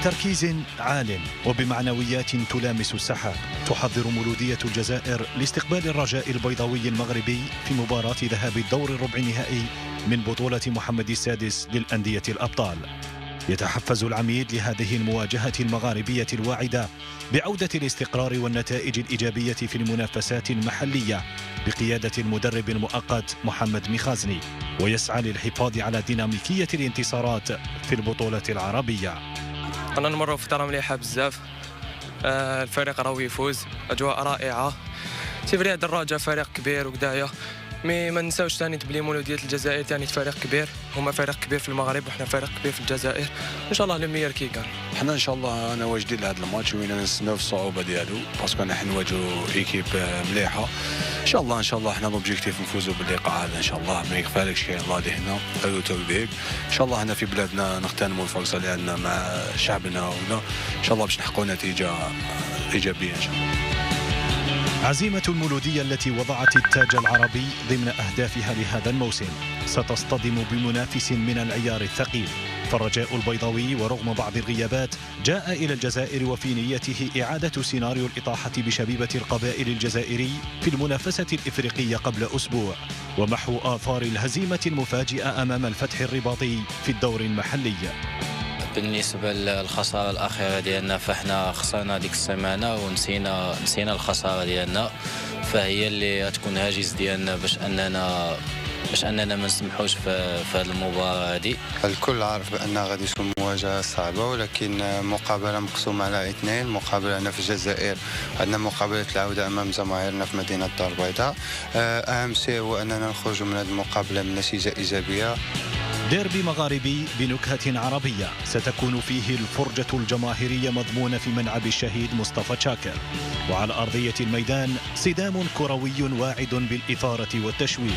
بتركيز عال وبمعنويات تلامس السحاب تحضر مولودية الجزائر لاستقبال الرجاء البيضاوي المغربي في مباراة ذهاب الدور الربع النهائي من بطولة محمد السادس للأندية الأبطال. يتحفز العميد لهذه المواجهة المغاربية الواعدة بعودة الاستقرار والنتائج الإيجابية في المنافسات المحلية بقيادة المدرب المؤقت محمد مخازني، ويسعى للحفاظ على ديناميكية الانتصارات في البطولة العربية. أنا نمر فترة مليحة بزاف، الفريق راهو يفوز، أجواء رائعة، تيفري دراجة فريق كبير وكدايا، ما ننساوش ثاني بلي مولودية الجزائر ثاني فريق كبير، هما فريق كبير في المغرب وحنا فريق كبير في الجزائر، ان شاء الله لو ميور كي كان. حنا ان شاء الله انا واجدين لهذا الماتش وين نستناو في الصعوبه ديالو باسكو انا حنواجهوا ايكيب مليحه ان شاء الله حنا لوبجيكتيف نفوزوا باللقاء هذا ان شاء الله، ما يخفالكش كاين الله هنا غير توفيق ان شاء الله. هنا في بلادنا نغتنموا الفرصه اللي عندنا مع شعبنا هنا ان شاء الله باش نحققوا نتيجه ايجابيه ان شاء الله. عزيمة المولودية التي وضعت التاج العربي ضمن أهدافها لهذا الموسم ستصطدم بمنافس من العيار الثقيل، فالرجاء البيضاوي ورغم بعض الغيابات جاء إلى الجزائر وفي نيته إعادة سيناريو الإطاحة بشبيبة القبائل الجزائري في المنافسة الإفريقية قبل أسبوع، ومحو آثار الهزيمة المفاجئة أمام الفتح الرباطي في الدور المحلي. بالنسبة للخسارة الأخيرة ديالنا فاحنا خسرنا ديك السيمانة ونسينا الخسارة ديالنا، فهي اللي غتكون هاجس ديالنا باش أننا ما نسمحوش في هذه المباراة هذه. الكل عارف بأنها غادي تكون مواجهة صعبة، ولكن مقابلة مقسومة على اثنين، مقابلة هنا في الجزائر، عندنا مقابلة العودة أمام جماهيرنا في مدينة الدار البيضاء. أهم شيء هو أننا نخرج من هذه المقابلة بنتيجة إيجابية. ديربي مغاربي بنكهة عربية ستكون فيه الفرجة الجماهيرية مضمونة في ملعب الشهيد مصطفى شاكر، وعلى أرضية الميدان صدام كروي واعد بالإثارة والتشويق.